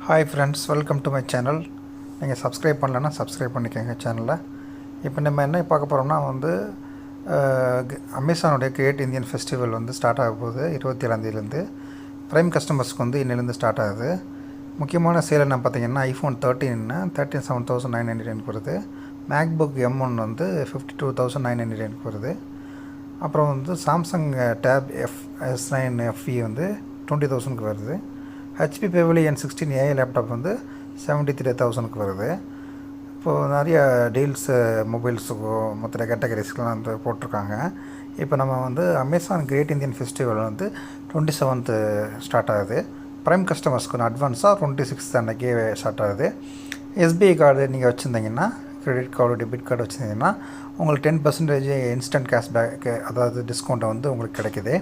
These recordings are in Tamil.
Hi friends, welcome to my channel. நீங்கள் சப்ஸ்கிரைப் பண்ணலன்னா சப்ஸ்கிரைப் பண்ணிக்கோங்க சேனலில். இப்போ நம்ம என்ன பார்க்க போகிறோம்னா அமேசானுடைய கிரேட் இந்தியன் ஃபெஸ்டிவல் ஸ்டார்ட் ஆக போகுது 27 ப்ரைம் கஸ்டமர்ஸ்க்கு இன்னிலேருந்து ஸ்டார்ட் ஆகுது. முக்கியமான சேல் என்ன பார்த்தீங்கன்னா ஐஃபோன் 13 7,999 வருது. மேக்புக் M1 52,999 வருது. அப்புறம் சாம்சங் டேப் S9 FE 20,000 வருது. HP Pavilion N16 லேப்டாப் 73,000 வருது. இப்போது நிறைய டீல்ஸு மொபைல்ஸுக்கோ மற்ற கேட்டகரிஸ்க்கெலாம் போட்டிருக்காங்க. இப்போ நம்ம Amazon great Indian festival 27th start ஆகுது. ப்ரைம் கஸ்டமர்ஸ்க்கு அட்வான்ஸாக 26th அன்றைக்கே ஸ்டார்ட் ஆகுது. SBI கார்டு நீங்கள் வச்சுருந்தீங்கன்னா, கிரெடிட் கார்டு டெபிட் கார்டு வச்சுருந்தீங்கன்னா உங்களுக்கு 10% இன்ஸ்டன்ட் கேஷ்பேக்கு, அதாவது டிஸ்கவுண்ட்டை உங்களுக்கு கிடைக்குது.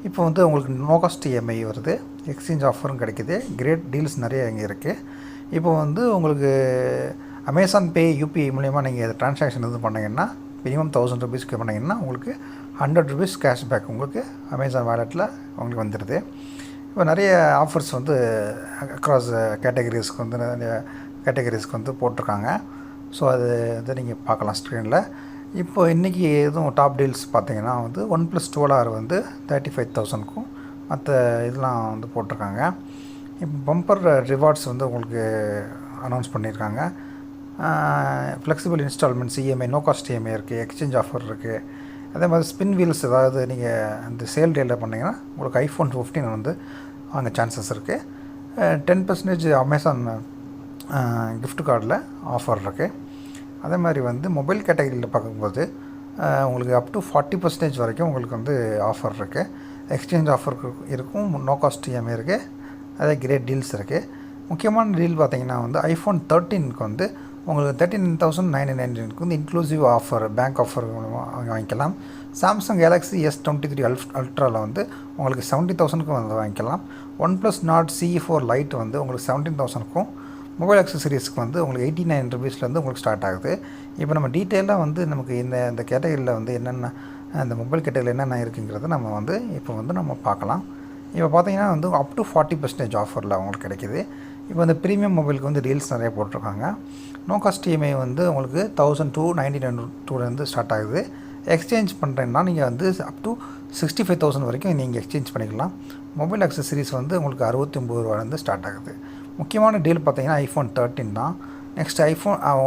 இப்போ உங்களுக்கு நோ காஸ்ட் EMI வருது. எக்ஸ்சேஞ்ச் ஆஃபரும் கிடைக்கிது. கிரேட் டீல்ஸ் நிறைய இங்கே இருக்குது. இப்போ உங்களுக்கு அமேசான் பே UPI மூலயமா நீங்கள் ட்ரான்சாக்ஷன் பண்ணிங்கன்னா மினிமம் 1000 ரூபீஸ்க்கு பண்ணிங்கன்னா உங்களுக்கு 100 ரூபீஸ் கேஷ்பேக் உங்களுக்கு அமேசான் வாலெட்டில் உங்களுக்கு வந்துடுது. இப்போ நிறைய ஆஃபர்ஸ் அக்ராஸ் கேட்டகரிஸ்க்கு நிறைய கேட்டகரிஸ்க்கு போட்டிருக்காங்க. ஸோ அது நீங்கள் பார்க்கலாம் ஸ்க்ரீனில். இப்போ இன்றைக்கி எதுவும் டாப் டீல்ஸ் பார்த்தீங்கன்னா OnePlus 12R 35,000க்கும் மற்ற இதெல்லாம் போட்டிருக்காங்க. இப்போ பம்பர் ரிவார்ட்ஸ் உங்களுக்கு அனௌன்ஸ் பண்ணியிருக்காங்க. Flexible installments EMI, no cost EMI இருக்குது. எக்ஸ்சேஞ்ச் ஆஃபர் இருக்குது. அதே மாதிரி ஸ்பின் வீல்ஸ், அதாவது நீங்கள் அந்த சேல் டேயில் பண்ணிங்கன்னா உங்களுக்கு iPhone 15 வாங்க சான்சஸ் இருக்குது. 10% அமேசான் கிஃப்ட் கார்டில் ஆஃபர் இருக்குது. அதே மாதிரி மொபைல் கேட்டகரியில் பார்க்கும்போது உங்களுக்கு அப் டு 40% வரைக்கும் உங்களுக்கு ஆஃபர் இருக்குது. எக்ஸ்சேஞ்ச் ஆஃபர் இருக்கும். நோ காஸ்ட் EMI இருக்குது. அதே கிரேட் டீல்ஸ் இருக்குது. முக்கியமான டீல் பார்த்தீங்கன்னா ஐஃபோன் 13க்கு உங்களுக்கு 13,999 இன்க்ளூசிவ் ஆஃபர், பேங்க் ஆஃபர் வாங்கிக்கலாம். சாம்சங் கேலக்ஸி S23 அல்ட்ராவில் உங்களுக்கு 70,000க்கும் வாங்கிக்கலாம். OnePlus Nord CE4 Lite உங்களுக்கு 17,000க்கும், மொபைல் அக்சசரிஸ்க்கு உங்களுக்கு 89 ரூபீஸ்லேருந்து உங்களுக்கு ஸ்டார்ட் ஆகுது. இப்போ நம்ம டீட்டெயிலாக நமக்கு இந்த கேட்டகரியில் என்னென்ன இந்த மொபைல் கேட்டகரியில் என்னென்ன இருக்குங்கிறத நம்ம இப்போ நம்ம பார்க்கலாம். இப்போ பார்த்தீங்கன்னா அப் டு 40% ஆஃபரில் உங்களுக்கு கிடைக்கிது. இப்போ இந்த ப்ரீமியம் மொபைலுக்கு டீல்ஸ் நிறைய போட்டிருக்காங்க. நோ காஸ்ட் EMI உங்களுக்கு 1,299 ஸ்டார்ட் ஆகுது. எக்ஸ்சேஞ்ச் பண்ணுறேன்னா நீங்கள் அப் டு 65,000 வரைக்கும் நீங்கள் எக்ஸ்சேஞ்ச் பண்ணிக்கலாம். மொபைல் அக்சசரிஸ் உங்களுக்கு 69 ரூபாலேருந்து ஸ்டார்ட் ஆகுது. முக்கியமான டீல் பார்த்தீங்கன்னா ஐஃபோன் 13 தான். நெக்ஸ்ட்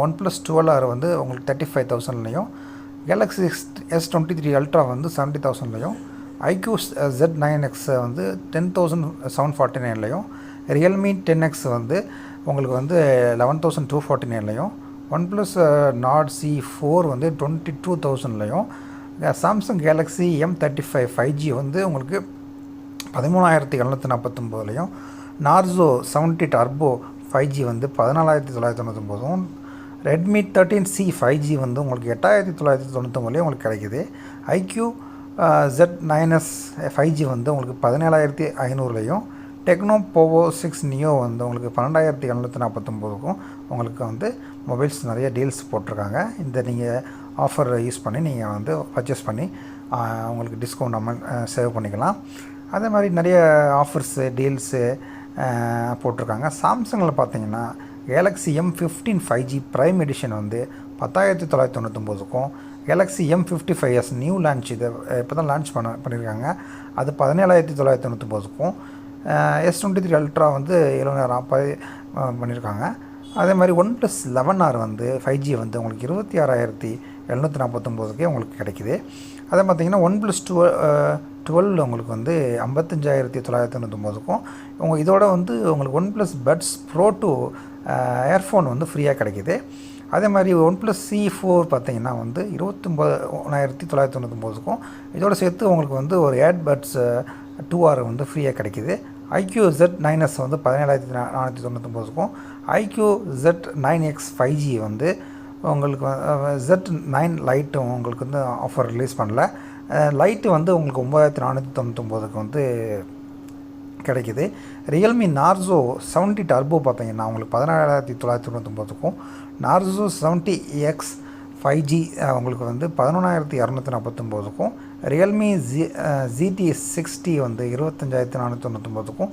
OnePlus 12R உங்களுக்கு 35,000லையும், கேலக்ஸி S23 அல்ட்ரா 70,000லையும், iQ Z9X 10,749லையும், ரியல்மி 10X உங்களுக்கு 11,249லையும், OnePlus Nord CE4 22,000லையும், சாம்சங் கேலக்ஸி M35 5G உங்களுக்கு 13,749லையும், Narzo 70 turbo 5G 14,999, Redmi 13C 5G உங்களுக்கு 8,999லையும் உங்களுக்கு கிடைக்கிது. iQ Z9S 5G உங்களுக்கு 17,500லையும், டெக்னோ போவோ 6 நியோ உங்களுக்கு 12,749க்கும் உங்களுக்கு மொபைல்ஸ் நிறைய டீல்ஸ் போட்டிருக்காங்க. இந்த நீங்கள் ஆஃபர் யூஸ் பண்ணி நீங்கள் பர்ச்சேஸ் பண்ணி உங்களுக்கு டிஸ்கவுண்ட் அமௌண்ட் சேவ் பண்ணிக்கலாம். அதே மாதிரி நிறைய ஆஃபர்ஸு டீல்ஸு போட்டிருக்காங்க. சாம்சங்கில் பார்த்தீங்கன்னா Galaxy M15 5G prime edition 10,999க்கும், கேலக்ஸி M55s நியூ லான்ச், இதை இப்போ தான் லான்ச் பண்ணியிருக்காங்க, அது 17,999க்கும், S23 அல்ட்ரா 7,000 பண்ணியிருக்காங்க. அதே மாதிரி OnePlus 11R 5G உங்களுக்கு 26,749க்கே உங்களுக்கு கிடைக்கிது. அதே பார்த்திங்கன்னா OnePlus 12 உங்களுக்கு 55,999க்கும், இதோட உங்களுக்கு OnePlus Buds Pro 2 இயர்ஃபோன் ஃப்ரீயாக கிடைக்கிது. அதே மாதிரி OnePlus CE4 பார்த்திங்கன்னா 29,999க்கும், இதோட சேர்த்து உங்களுக்கு ஒரு ஏர்பட்ஸ் 2R ஃப்ரீயாக கிடைக்கிது. iQ Z9S 17,499க்கும், iQ Z9X 5G உங்களுக்கு Z9 லைட்டு உங்களுக்கு ஆஃபர் ரிலீஸ் பண்ணல. லைட்டு உங்களுக்கு 9,499க்கு கிடைக்கிது. ரியல்மி நார்சோ 70 டர்போ பார்த்தீங்கன்னா உங்களுக்கு 17,999க்கும், நார்சோ 70X 5G உங்களுக்கு 11,249க்கும், ரியல்மி GT 60 25,499க்கும்,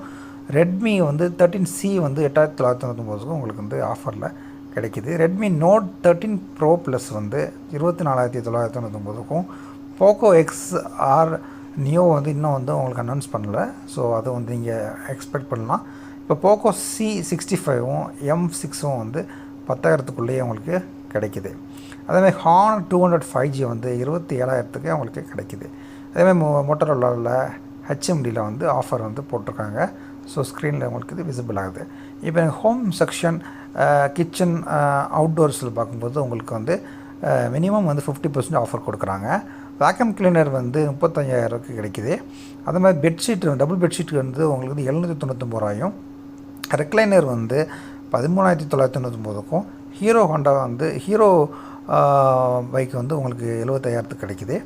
ரெட்மி வந்து 13C வந்து 8999க்கும் உங்களுக்கு வந்து ஆஃபரில் கிடைக்கிது. ரெட்மி நோட் 13 ப்ரோ ப்ளஸ் வந்து 24999க்கும், போக்கோ XR நியோ வந்து இன்னும் வந்து உங்களுக்கு அனௌன்ஸ் பண்ணல. ஸோ அது வந்து நீங்கள் எக்ஸ்பெக்ட் பண்ணலாம். இப்போ போக்கோ C65ம் M6ம் வந்து 10,000க்குள்ளேயே உங்களுக்கு கிடைக்கிது. அதேமாதிரி ஹானர் 200 5G வந்து 27,000க்கு உங்களுக்கு கிடைக்கிது. அதேமாதிரி மோட்டோரோலாவில் HMDயில் வந்து ஆஃபர் வந்து போட்டிருக்காங்க. ஸோ ஸ்க்ரீனில் உங்களுக்கு இது விசிபிள் ஆகுது. இப்போ ஹோம் செக்ஷன், கிச்சன், அவுட்டோர்ஸில் பார்க்கும்போது உங்களுக்கு வந்து மினிமம் வந்து 50% ஆஃபர் கொடுக்குறாங்க. வேக்யூம் கிளீனர் வந்து 35,000க்கு கிடைக்கிது. அதே மாதிரி பெட்ஷீட், டபுள் பெட்ஷீட் வந்து உங்களுக்கு வந்து 799 ரூபாயும், ரெக்லைனர் வந்து 13,999க்கும், ஹீரோ ஹோண்டா வந்து ஹீரோ பைக் வந்து உங்களுக்கு 75,000க்கு கிடைக்கிது.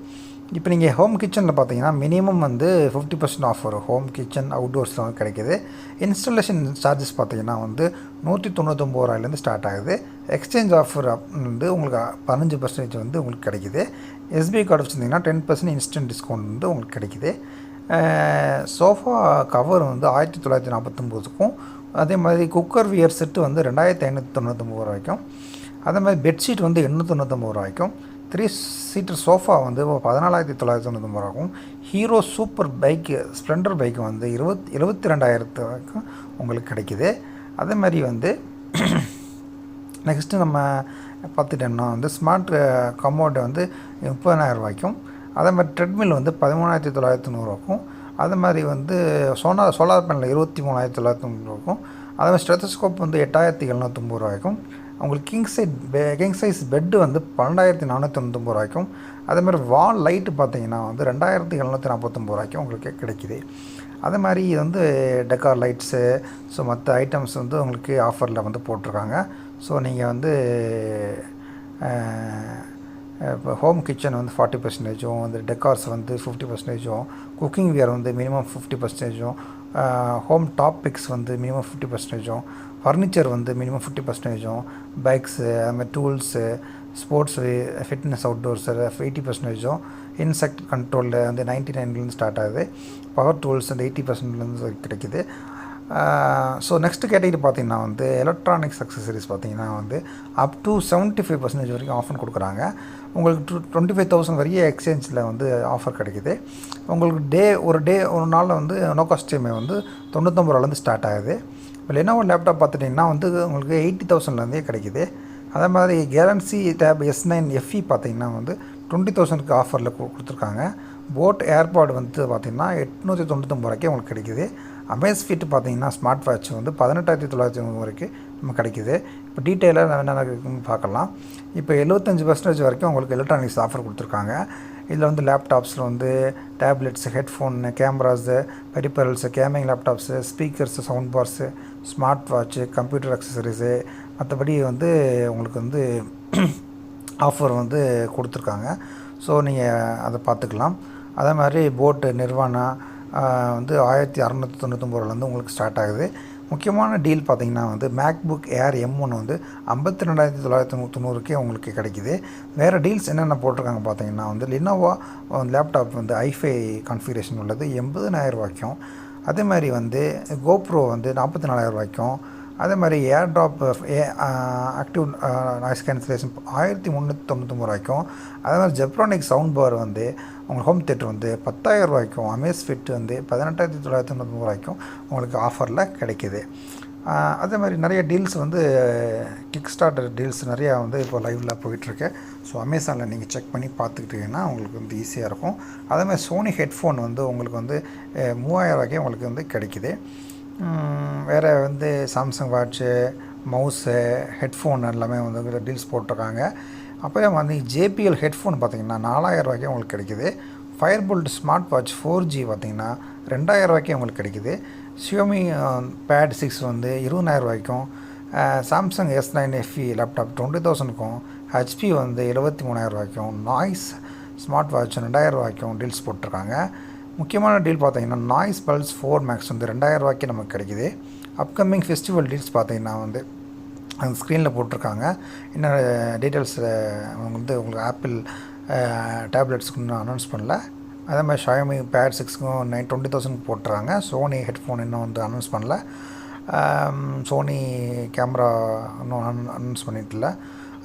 இப்போ நீங்கள் ஹோம் கிச்சனில் பார்த்தீங்கன்னா மினிமம் வந்து 50% ஆஃப் வரும். ஹோம் கிச்சன் அவுட்டோர்ஸில் வந்து கிடைக்கிது. இன்ஸ்டாலேஷன் சார்ஜஸ் பார்த்தீங்கன்னா வந்து 199 ரூபாயிலேருந்து ஸ்டார்ட் ஆகுது. எக்ஸ்சேஞ்ச் ஆஃபர் வந்து உங்களுக்கு 15% வந்து உங்களுக்கு கிடைக்கிது. SBI கார்டு வச்சுருந்தீங்கன்னா 10% இன்ஸ்டன்ட் டிஸ்கவுண்ட் வந்து உங்களுக்கு கிடைக்கிது. சோஃபா கவர் வந்து 1949க்கும், அதே மாதிரி குக்கர் வியர் செட்டு வந்து 2,599 ரூபாய்க்கும், அதே மாதிரி பெட்ஷீட் வந்து 899 ரூபாய்க்கும், 3 சீட்டர் சோஃபா வந்து 14,999 ரூபாய்க்கும், hero super bike Splendor bike வந்து 72,000க்கும் உங்களுக்கு கிடைக்கிது. அதே மாதிரி வந்து நெக்ஸ்ட்டு நம்ம பார்த்துட்டோம்னா வந்து ஸ்மார்ட் கமோட் வந்து 30,000 ரூபாய்க்கும், அதே மாதிரி ட்ரெட்மில் வந்து 13,990 ரூபாய்க்கும், அதே மாதிரி வந்து சோலார் பேனல் 23,990 ரூபாய்க்கும், அதே மாதிரி ஸ்டெத்தஸ்கோப் வந்து 8,790 ரூபாய்க்கும், உங்களுக்கு கிங் சைஸ் பெட்டு வந்து 12,499 ரூபாய்க்கும், அதேமாதிரி வால் லைட்டு பார்த்தீங்கன்னா வந்து 2,749 ரூபாய்க்கும் உங்களுக்கு கிடைக்கிது. அதே மாதிரி இது வந்து டெக்கார் லைட்ஸு, ஸோ மற்ற ஐட்டம்ஸ் வந்து உங்களுக்கு ஆஃபரில் வந்து போட்டிருக்காங்க. ஸோ நீங்கள் வந்து இப்போ ஹோம் கிச்சன் வந்து 40%, வந்து டெக்கார்ஸ் வந்து 50%, குக்கிங் வியர் வந்து மினிமம் 50%, ஹோம் டாபிக்ஸ் வந்து மினிமம் 50%, ஃபர்னிச்சர் வந்து மினிமம் 50%, பைக்ஸு, அதுமாதிரி டூல்ஸு, ஸ்போர்ட்ஸு, ஃபிட்னஸ் அவுட்டோர்ஸு 80%, இன்செக்ட் கண்ட்ரோலில் வந்து 99லேருந்து ஸ்டார்ட் ஆகுது, பவர் டூல்ஸ் வந்து 80%லேருந்து கிடைக்கிது. ஸோ நெக்ஸ்ட்டு கேட்டகரி பார்த்திங்கன்னா வந்து எலக்ட்ரானிக்ஸ் அக்சசரிஸ் பார்த்திங்கன்னா வந்து அப் டு 75% வரைக்கும் ஆஃபர் கொடுக்குறாங்க. உங்களுக்கு 25,000 வரைக்கும் எக்ஸ்சேஞ்சில் வந்து ஆஃபர் கிடைக்கிது. உங்களுக்கு ஒரு நாளில் வந்து நோ காஸ்ட் இஎம்ஐ வந்து 99 ரூபாலேருந்து ஸ்டார்ட் ஆகுது. இப்போ லெனோவோ லேப்டாப் பார்த்துட்டிங்கன்னா வந்து உங்களுக்கு 80,000லேருந்தே கிடைக்கிது. அதே மாதிரி கேலக்ஸி டேப் S9 FE பார்த்திங்கன்னா வந்து 20,000க்கு ஆஃபரில் கொடுத்துருக்காங்க. போட் ஏர்பாட் வந்து பார்த்திங்கன்னா 899 ரூபாய்க்கு உங்களுக்கு கிடைக்கிது. அமேஸ்ஃபிட் பார்த்திங்கன்னா ஸ்மார்ட் வாட்ச் வந்து 18,990 வரைக்கும் நம்ம கிடைக்கிது. இப்போ டீட்டெயிலாக என்னென்ன இருக்குன்னு பார்க்கலாம். இப்போ 75% வரைக்கும் உங்களுக்கு எலக்ட்ரானிக்ஸ் ஆஃபர் கொடுத்துருக்காங்க. இதில் வந்து லேப்டாப்ஸில் வந்து tablets, headphone, cameras, peripherals, gaming laptops, speakers, sound bars, smart watch, computer accessories, மற்றபடி வந்து உங்களுக்கு வந்து ஆஃபர் வந்து கொடுத்துருக்காங்க. ஸோ நீங்கள் அதை பார்த்துக்கலாம். அதே மாதிரி போட்டு நிர்வாணா வந்து 1,699 ரூபாலேருந்து உங்களுக்கு ஸ்டார்ட் ஆகுது. முக்கியமான டீல் பார்த்திங்கன்னா வந்து மேக்புக் ஏர் M1 வந்து 52,990க்கே உங்களுக்கு கிடைக்கிது. வேறு டீல்ஸ் என்னென்ன போட்டிருக்காங்க பார்த்திங்கன்னா வந்து லினோவோ லேப்டாப் வந்து ஐஃபை கான்ஃபிகரேஷன் உள்ளது 80,000 ரூபாய்க்கும், அதே மாதிரி வந்து கோப்ரோ வந்து 44,000 ரூபாய்க்கும், அதே மாதிரி ஏர்ட்ராப் ஆக்டிவ் நாய்ஸ் கேன்சலேஷன் 1,399 ரூபாய்க்கும், அதே மாதிரி ஜெப்ரானிக் சவுண்ட் பார் வந்து உங்களுக்கு ஹோம் தியேட்டர் வந்து 10,000 ரூபாய்க்கும், அமேஸ்ஃபிட் வந்து 18,990 ரூபாய்க்கும் உங்களுக்கு ஆஃபரில் கிடைக்கிது. அதே மாதிரி நிறைய டீல்ஸ் வந்து கிக் ஸ்டார்டர் டீல்ஸ் நிறையா வந்து இப்போ லைவில் போயிட்டுருக்கு. ஸோ அமேசானில் நீங்கள் செக் பண்ணி பார்த்துக்கிட்டிங்கன்னா உங்களுக்கு வந்து ஈஸியாக இருக்கும். அதே மாதிரி சோனி ஹெட்ஃபோன் வந்து உங்களுக்கு வந்து 3,000 ரூபாய்க்கே உங்களுக்கு வந்து கிடைக்கிது. வேறு வந்து சாம்சங் வாட்ச்சு, மவுஸு, ஹெட்ஃபோன் எல்லாமே வந்து டீல்ஸ் போட்டிருக்காங்க. அப்போயே வந்து JBL ஹெட்ஃபோன் பார்த்திங்கன்னா 4,000 ரூபாய்க்கே உங்களுக்கு கிடைக்கிது. ஃபயர்போல்ட் ஸ்மார்ட் வாட்ச் 4G பார்த்திங்கன்னா 2,000 ரூபாய்க்கே உங்களுக்கு கிடைக்கிது. Xiaomi Pad 6 வந்து 20,000 ரூபாய்க்கும், சாம்சங் S9 FE லேப்டாப் 20,000க்கும், HP வந்து 73,000 ரூபாய்க்கும், நாய்ஸ் ஸ்மார்ட் வாட்ச் 2,000 ரூபாய்க்கும் டீல்ஸ் போட்டிருக்காங்க. முக்கியமான டீல் பார்த்திங்கன்னா நாய்ஸ் பல்ஸ் 4 Max வந்து 2,000 ரூபாய்க்கு நமக்கு கிடைக்கிது. அப்கமிங் ஃபெஸ்டிவல் டீல்ஸ் பார்த்திங்கன்னா வந்து அந்த ஸ்க்ரீனில் போட்டிருக்காங்க. என்ன டீட்டெயில்ஸ் வந்து உங்களுக்கு ஆப்பிள் டேப்லெட்ஸ்க்கு இன்னும் அனௌன்ஸ் பண்ணல. அதே மாதிரி ஷாயோமி பேட் 6க்கும் 20,000 போட்டுறாங்க. சோனி ஹெட்ஃபோன் இன்னும் வந்து அனௌன்ஸ் பண்ணல. சோனி கேமரா இன்னும் அனௌன்ஸ் பண்ணிட்டில்ல.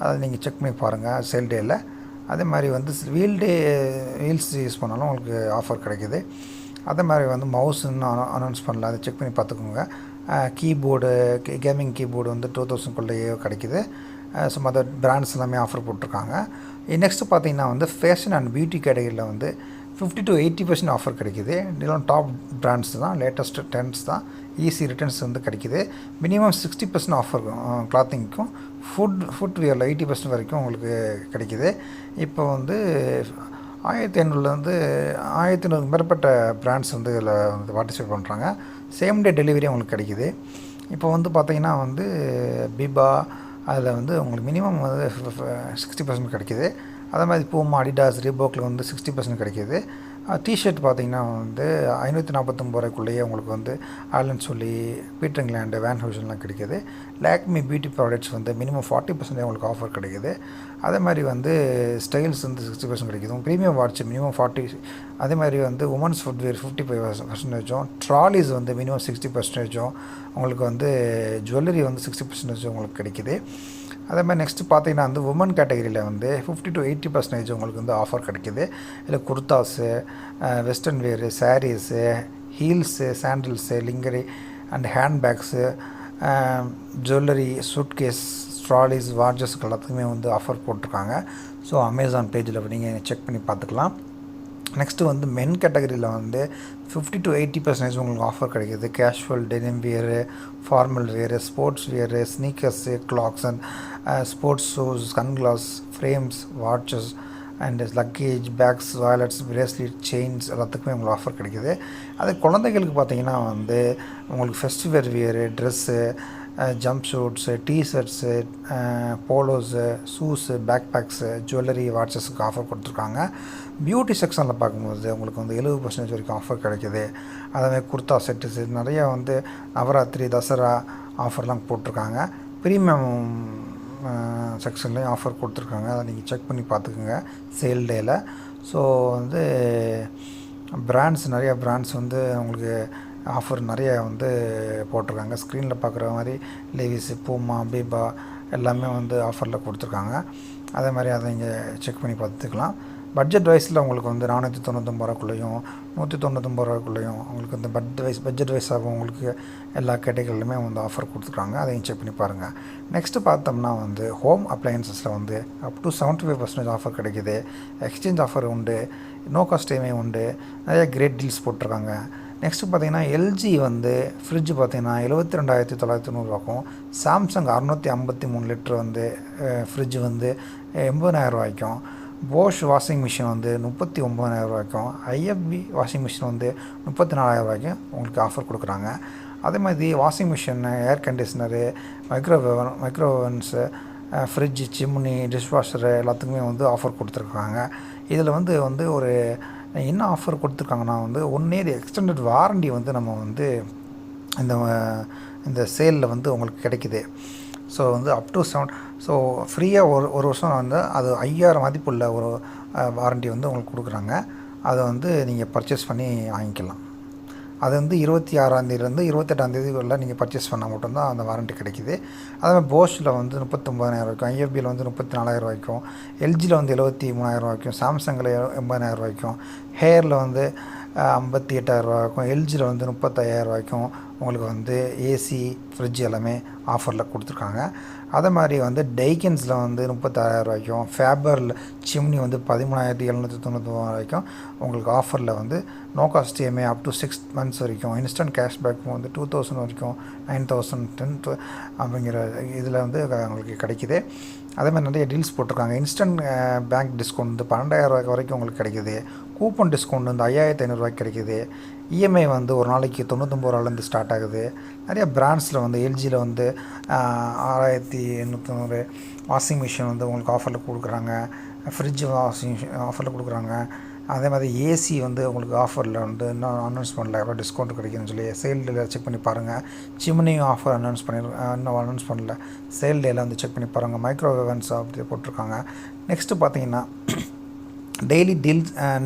அதை நீங்கள் செக் பண்ணி பாருங்கள் சேல் டேயில். அதே மாதிரி வந்து வீல்ஸ் யூஸ் பண்ணாலும் உங்களுக்கு ஆஃபர் கிடைக்கிது. அதே மாதிரி வந்து மவுஸ் இன்னும் அனௌன்ஸ் பண்ணல, அதை செக் பண்ணி பார்த்துக்கோங்க. கீபோர்டு கேமிங் கீபோர்டு வந்து 2000 கிடைக்கிது. ஸோ மற்ற பிராண்ட்ஸ் எல்லாமே ஆஃபர் போட்டிருக்காங்க. நெக்ஸ்ட்டு பார்த்தீங்கன்னா வந்து ஃபேஷன் அண்ட் பியூட்டி கேட்டகரியில் வந்து 50 to 80% ஆஃபர் கிடைக்கிது. இதெல்லாம் டாப் பிராண்ட்ஸ் தான், லேட்டஸ்ட்டு ட்ரெண்ட்ஸ் தான். ஈஸி ரிட்டர்ன்ஸ் வந்து கிடைக்கிது. மினிமம் 60% ஆஃபர் கிளாத்திங்க்கும் ஃபுட்வேரில் 80% வரைக்கும் உங்களுக்கு கிடைக்கிது. இப்போ வந்து 1500 மேற்பட்ட பிராண்ட்ஸ் வந்து இதில் வந்து பார்ட்டிசிபேட் பண்ணுறாங்க. சேம் டே டெலிவரி உங்களுக்கு கிடைக்கிது. இப்போ வந்து பார்த்திங்கன்னா வந்து பிபா அதில் வந்து உங்களுக்கு மினிமம் வந்து 60% கிடைக்கிது. அதே மாதிரி பூமா, அடிடாஸ், ரீபோக்கில் வந்து 60% கிடைக்கிது. டிஷர்ட் பார்த்திங்கன்னா வந்து 549 உங்களுக்கு வந்து ஆலன் சொல்லி, பீட்டர் இங்கிலாண்டு, வேன் ஹவுஷன்லாம் கிடைக்கிது. லாக்மி பியூட்டி ப்ராடக்ட்ஸ் வந்து மினிமம் 40% உங்களுக்கு ஆஃபர் கிடைக்கிது. அதே மாதிரி வந்து ஸ்டைல்ஸ் வந்து 60% கிடைக்கிது. Premium watch minimum 40. அதே மாதிரி வந்து உமன்ஸ் ஃபுட்வேர் 55%, ட்ராலிஸ் வந்து மினிமம் 60%, உங்களுக்கு வந்து ஜுவல்லரி வந்து 60% உங்களுக்கு கிடைக்கிது. அதே மாதிரி நெக்ஸ்ட்டு பார்த்தீங்கன்னா வந்து உமன் கேட்டகரியில் வந்து 50 to 80% உங்களுக்கு வந்து ஆஃபர் கிடைக்கிது. இதில் kurtas, western wear, saris, heels, sandals, lingerie and handbags, jewellery, suitcase, trolleys, வாட்சஸ்க்கு எல்லாத்துக்குமே வந்து ஆஃபர் போட்டிருக்காங்க. ஸோ அமேசான் பேஜில் நீங்கள் செக் பண்ணி பார்த்துக்கலாம். நெக்ஸ்ட்டு வந்து மென் கேட்டகரியில் வந்து 50 to 80% உங்களுக்கு ஆஃபர் கிடைக்கிது. Casual, denim wear, formal wear, sports wear, sneakers, clogs and sports shoes, sunglass, frames, watches and luggage, bags, wallets, bracelet, chains எல்லாத்துக்குமே உங்களுக்கு ஆஃபர் கிடைக்கிது. அது குழந்தைகளுக்கு பார்த்தீங்கன்னா வந்து உங்களுக்கு festival wear, dress, jumpsuits, T shirts, polos, shoes, backpacks, jewellery, வாட்சஸுக்கு ஆஃபர் கொடுத்துருக்காங்க. பியூட்டி செக்ஷனில் பார்க்கும்போது உங்களுக்கு வந்து 70% வரைக்கும் ஆஃபர் கிடைக்கிது. அதேமாதிரி குர்தா செட்டுஸு நிறையா வந்து நவராத்திரி, தசரா ஆஃபர்லாம் போட்டிருக்காங்க. ப்ரீமியம் செக்ஷன்லேயும் ஆஃபர் கொடுத்துருக்காங்க. அதை நீங்கள் செக் பண்ணி பார்த்துக்குங்க சேல் டேயில். ஸோ வந்து நிறையா பிராண்ட்ஸ் வந்து உங்களுக்கு ஆஃபர் நிறைய வந்து போட்டிருக்காங்க. ஸ்க்ரீனில் பார்க்குற மாதிரி லேவிஸ், பூமா, பீபா எல்லாமே வந்து ஆஃபரில் கொடுத்துருக்காங்க. அதே மாதிரி அதை நீங்கள் செக் பண்ணி பார்த்துக்கலாம். பட்ஜெட் வைஸில் உங்களுக்கு வந்து 499 199 உங்களுக்கு வந்து பட்ஜெட் வைஸாகவும் உங்களுக்கு எல்லா கேட்டகரியிலுமே வந்து ஆஃபர் கொடுத்துருக்காங்க. அதையும் செக் பண்ணி பாருங்கள். நெக்ஸ்ட்டு பார்த்தோம்னா வந்து ஹோம் அப்ளையன்சஸில் வந்து அப் டு 75% ஆஃபர் கிடைக்கிது. எக்ஸ்சேஞ்ச் ஆஃபர் உண்டு, நோ காஸ்ட் இஎம்ஐ உண்டு, நிறைய கிரேட் டீல்ஸ் போட்டிருக்காங்க. நெக்ஸ்ட்டு பார்த்தீங்கன்னா எல்ஜி வந்து ஃப்ரிட்ஜ் பார்த்தீங்கன்னா 72,990 சாம்சங் 653 லிட்டர் வந்து ஃப்ரிட்ஜ் வந்து 80,000 போஷ் வாஷிங் மிஷின் வந்து 39,000 ஐஎஃப்பி வாஷிங் மிஷின் வந்து 34,000 உங்களுக்கு ஆஃபர் கொடுக்குறாங்க. அதே மாதிரி வாஷிங் மிஷின், ஏர் கண்டிஷ்னரு, மைக்ரோவன்ஸு, ஃப்ரிட்ஜ், சிம்னி, டிஷ்வாஷரு எல்லாத்துக்குமே வந்து ஆஃபர் கொடுத்துருக்காங்க. இதில் வந்து ஒரு என்ன ஆஃபர் கொடுத்துருக்காங்கன்னா வந்து 1 year எக்ஸ்டெண்டட் வாரண்டி வந்து நம்ம வந்து இந்த சேலில் வந்து உங்களுக்கு கிடைக்கிது. ஸோ வந்து அப் டு 7 ஸோ ஃப்ரீயாக ஒரு வருஷம் வந்து அது 5000 மதிப்புள்ள ஒரு வாரண்டி வந்து உங்களுக்கு கொடுக்குறாங்க. அதை வந்து நீங்கள் பர்ச்சேஸ் பண்ணி வாங்கிக்கலாம். அது வந்து 26 28 நீங்கள் பர்ச்சேஸ் பண்ணால் மட்டும்தான் அந்த வாரண்ட்டி கிடைக்கிது. அதேமாதிரி போஷில் வந்து 39,000 ஐஎஃப்பியில் வந்து 34,000 எல்ஜியில் வந்து 73,000 சாம்சங்கில் 80,000 ஹேரில் வந்து 58,000 எல்ஜியில் வந்து 35,000 உங்களுக்கு வந்து ஏசி, ஃப்ரிட்ஜ் எல்லாமே ஆஃபரில் கொடுத்துருக்காங்க. அதே மாதிரி வந்து டைக்கன்ஸில் வந்து 36,000 ஃபேபரில் சிம்னி வந்து 13,799 உங்களுக்கு ஆஃபரில் வந்து no cost EMI up to 6 months வரைக்கும், இன்ஸ்டன்ட் கேஷ்பேக் வந்து 2000 வரைக்கும், 9,000, 10 அப்படிங்கிற இதில் வந்து உங்களுக்கு கிடைக்கிது. அதே மாதிரி நிறைய டீல்ஸ் போட்டிருக்காங்க. இன்ஸ்டன்ட் பேங்க் டிஸ்கவுண்ட் வந்து 12,000 வரைக்கும் உங்களுக்கு கிடைக்கிது. கூப்பன் டிஸ்கவுண்ட் வந்து 5,500 கிடைக்கிது. இஎம்ஐ வந்து ஒரு நாளைக்கு 99 ஸ்டார்ட் ஆகுது. நிறைய பிராண்ட்ஸில் வந்து எல்ஜியில் வந்து 6,890 வாஷிங் மிஷின் வந்து உங்களுக்கு ஆஃபரில் கொடுக்குறாங்க. ஃப்ரிட்ஜ் வாஷிங் மிஷின் ஆஃபரில் கொடுக்குறாங்க. அதே மாதிரி ஏசி வந்து உங்களுக்கு ஆஃபரில் வந்து இன்னும் அனௌன்ஸ் பண்ணல, எவ்வளோ டிஸ்கவுண்ட் கிடைக்குதுன்னு சொல்லி சேல் டேல செக் பண்ணி பாருங்கள். சிம்னியும் ஆஃபர் இன்னும் அனௌன்ஸ் பண்ணல, சேல் டேல வந்து செக் பண்ணி பாருங்கள். மைக்ரோவேவன்ஸ் அப்படி போட்டிருக்காங்க. நெக்ஸ்ட்டு பார்த்தீங்கன்னா டெய்லி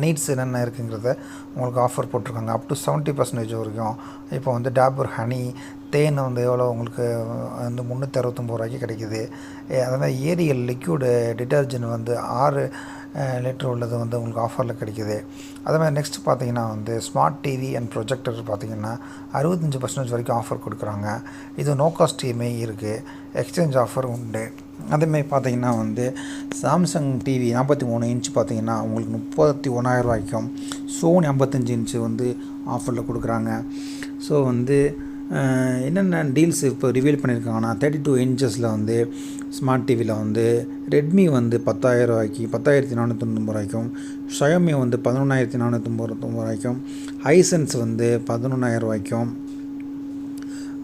நீட்ஸ் என்னென்ன இருக்குங்கிறத உங்களுக்கு ஆஃபர் போட்டிருக்காங்க. அப் டு 70% வரைக்கும். இப்போ வந்து டாபர் ஹனி தேன் வந்து எவ்வளோ உங்களுக்கு வந்து 369 ரூபாய்க்கு கிடைக்கிது. அதே மாதிரி ஏரியல் லிக்யூடு டிட்டர்ஜென்ட் வந்து 6 லிட்டர் உள்ளது வந்து உங்களுக்கு ஆஃபரில் கிடைக்கிது. அதே மாதிரி நெக்ஸ்ட் பார்த்தீங்கன்னா வந்து ஸ்மார்ட் டிவி அண்ட் ப்ரொஜெக்டர் பார்த்தீங்கன்னா 65% வரைக்கும் ஆஃபர் கொடுக்குறாங்க. இது நோ காஸ்ட் இஎம்ஐ இருக்குது. எக்ஸ்சேஞ்ச் ஆஃபர் உண்டு. அதேமாதிரி பார்த்தீங்கன்னா வந்து சாம்சங் டிவி 43 இன்ச் பார்த்தீங்கன்னா உங்களுக்கு 31,000 ரூபாய்க்கும், சோனி 55 இன்ச்சு வந்து ஆஃபரில் கொடுக்குறாங்க. ஸோ வந்து என்னென்ன டீல்ஸ் இப்போ ரிவீல் பண்ணியிருக்காங்கன்னா 32 இன்ச்சஸில் வந்து ஸ்மார்ட் டிவியில் வந்து ரெட்மி வந்து 10,000 ரூபாய்க்கு 10,490 ரூபாய்க்கும், ஷயோமி வந்து 11,490 ரூபாய்க்கும், ஹைசன்ஸ் வந்து 11,000 ரூபாய்க்கும்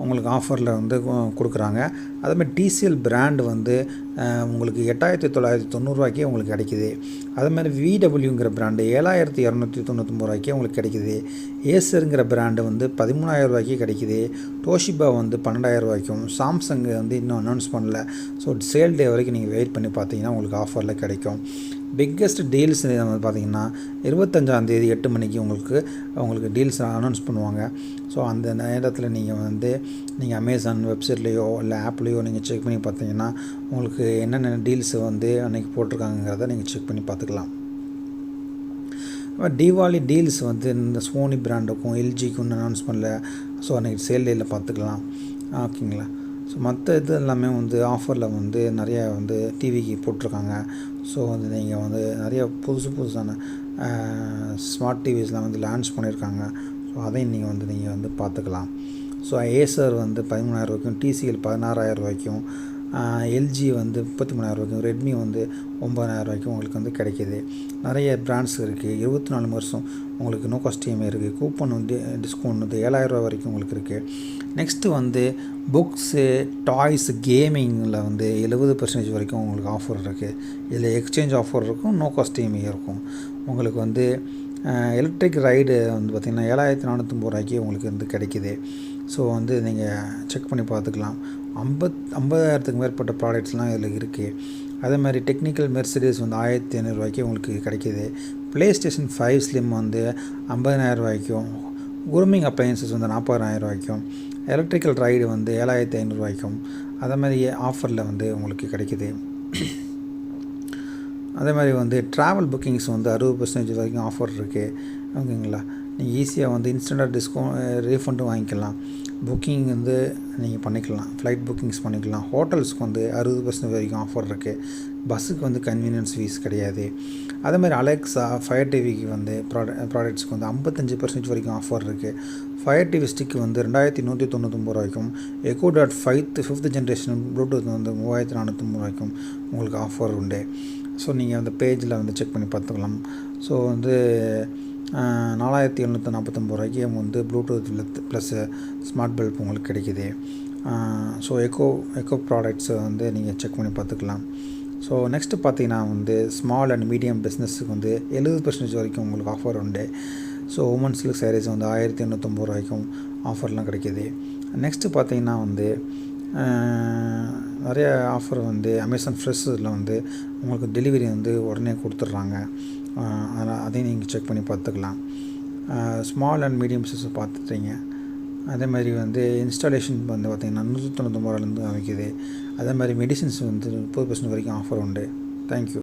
உங்களுக்கு ஆஃபரில் வந்து கொடுக்குறாங்க. அதேமாதிரி டிசிஎல் பிராண்டு வந்து உங்களுக்கு 8,990 ரூபாய்க்கே உங்களுக்கு கிடைக்கிது. அதேமாதிரி விடபிள்யூங்கிற பிராண்டு 7,299 ரூபாய்க்கே உங்களுக்கு கிடைக்கிது. ஏசருங்கிற பிராண்டு வந்து 13,000 ரூபாய்க்கே கிடைக்கிது. டோஷிபா வந்து 12,000 ரூபாய்க்கும், சாம்சங் வந்து இன்னும் அனௌன்ஸ் பண்ணல. ஸோ சேல் டே வரைக்கும் நீங்கள் வெயிட் பண்ணி பார்த்தீங்கன்னா உங்களுக்கு ஆஃபரில் கிடைக்கும். பிக்கெஸ்ட் டீல்ஸ் பார்த்தீங்கன்னா 25ஆந்தேதி 8 மணிக்கு உங்களுக்கு டீல்ஸ் அனௌன்ஸ் பண்ணுவாங்க. ஸோ அந்த நேரத்தில் நீங்கள் அமேசான் வெப்சைட்லேயோ இல்லை ஆப்லேயோ நீங்கள் செக் பண்ணி பார்த்தீங்கன்னா உங்களுக்கு என்னென்ன டீல்ஸ் வந்து அன்றைக்கி போட்டிருக்காங்கிறத நீங்கள் செக் பண்ணி பார்த்துக்கலாம். தீபாவளி டீல்ஸ் வந்து இந்த சோனி பிராண்டுக்கும் எல்ஜிக்கும் இன்னும் அனௌன்ஸ் பண்ணல. ஸோ அன்றைக்கி சேல் டேயில் பார்த்துக்கலாம். ஓகேங்களா. ஸோ மற்ற இது எல்லாமே வந்து ஆஃபரில் வந்து நிறையா வந்து டிவிக்கு போட்டிருக்காங்க. ஸோ வந்து நீங்கள் வந்து நிறைய புதுசான ஸ்மார்ட் டிவிஸ்லாம் வந்து லான்ச் பண்ணியிருக்காங்க. ஸோ அதையும் நீங்கள் வந்து பார்த்துக்கலாம். ஸோ ஏசர் வந்து 13,000 ரூபாய்க்கும், டிசிஎல் 16,000 ரூபாய்க்கும், எல்ஜி வந்து 33,000 ரூபாய்க்கும், ரெட்மி வந்து 9,000 ரூபாய்க்கும் உங்களுக்கு வந்து கிடைக்கிது. நிறைய பிராண்ட்ஸ் இருக்குது. 24 வருஷம் உங்களுக்கு நோ காஸ்ட் இஎம்ஐ இருக்குது. கூப்பன் வந்து டிஸ்கவுண்ட் வந்து 7,000 ரூபா வரைக்கும் உங்களுக்கு இருக்குது. நெக்ஸ்ட்டு வந்து புக்ஸு, டாய்ஸு, கேமிங்கில் வந்து 70% வரைக்கும் உங்களுக்கு ஆஃபர் இருக்குது. இதில் எக்ஸ்சேஞ்ச் ஆஃபர் இருக்கும், நோ காஸ்ட் இஎம்ஐ இருக்கும். உங்களுக்கு வந்து எலக்ட்ரிக் ரைடு வந்து பார்த்திங்கன்னா 7,490 ரூபாய்க்கு உங்களுக்கு வந்து கிடைக்கிது. ஸோ வந்து நீங்கள் செக் பண்ணி பார்த்துக்கலாம். 50,000க்கு மேற்பட்ட ப்ராடக்ட்ஸ்லாம் இதில் இருக்குது. அதே மாதிரி டெக்னிக்கல் மெர்சிடிஸ் வந்து 1,500 ரூபாய்க்கு உங்களுக்கு கிடைக்கிது. ப்ளே ஸ்டேஷன் 5 ஸ்லிம் வந்து 50,000 ரூபாய்க்கும், குரூமிங் அப்ளையன்சஸ் வந்து 40,000 ரூபாய்க்கும், எலக்ட்ரிக்கல் ரைடு வந்து 7,500 ரூபாய்க்கும் அதே மாதிரி ஆஃபரில் வந்து உங்களுக்கு கிடைக்கிது. அதே மாதிரி வந்து ட்ராவல் புக்கிங்ஸ் வந்து 60% வரைக்கும் ஆஃபர் இருக்குது. ஓகேங்களா. நீங்கள் ஈஸியாக வந்து இன்ஸ்டண்ட்டாக ரீஃபண்டும் வாங்கிக்கலாம். புக்கிங் வந்து நீங்கள் பண்ணிக்கலாம். ஃப்ளைட் புக்கிங்ஸ் பண்ணிக்கலாம். ஹோட்டல்ஸ்க்கு வந்து 60% வரைக்கும் ஆஃபர் இருக்குது. பஸ்ஸுக்கு வந்து கன்வீனியன்ஸ் ஃபீஸ் கிடையாது. அதே மாதிரி அலெக்ஸா, ஃபயர் டிவிக்கு வந்து ப்ராடக்ட்ஸ்க்கு வந்து 55% வரைக்கும் ஆஃபர் இருக்குது. ஃபயர் டிவி ஸ்டிக்கு வந்து 2,199 ரூபாய்க்கும், echo dot 5th generation Bluetooth வந்து 3,490 ரூபாய்க்கும் உங்களுக்கு ஆஃபர் உண்டு. ஸோ நீங்கள் அந்த பேஜில் வந்து செக் பண்ணி பார்த்துக்கலாம். ஸோ வந்து 4,749 ரூபாய்க்கு வந்து ப்ளூடூத் ப்ளஸ் ஸ்மார்ட் பல்ப் உங்களுக்கு கிடைக்கிது. ஸோ எக்கோ ப்ராடக்ட்ஸை வந்து நீங்கள் செக் பண்ணி பார்த்துக்கலாம். ஸோ நெக்ஸ்ட்டு பார்த்தீங்கன்னா வந்து ஸ்மால் அண்ட் மீடியம் பிஸ்னஸுக்கு வந்து 70% வரைக்கும் உங்களுக்கு ஆஃபர் உண்டு. ஸோ உமன் சில்க் சாரீஸ் வந்து 1,890 ரூபாய்க்கும் ஆஃபர்லாம் கிடைக்கிது. நெக்ஸ்ட்டு பார்த்தீங்கன்னா வந்து நிறைய ஆஃபர் வந்து அமேசான் ஃப்ரெஷ்ஷில் வந்து உங்களுக்கு டெலிவரி வந்து உடனே கொடுத்துட்றாங்க. அதையும் நீங்கள் செக் பண்ணி பார்த்துக்கலாம். ஸ்மால் அண்ட் மீடியம் பிஸ்னஸ் பார்த்துட்டீங்க. அதே மாதிரி வந்து இன்ஸ்டாலேஷன் வந்து பார்த்திங்கன்னா 199 ரூபாயிலேருந்து அமைக்குது. அதே மாதிரி மெடிசின்ஸ் வந்து 30% வரைக்கும் ஆஃபர் உண்டு. தேங்க்யூ.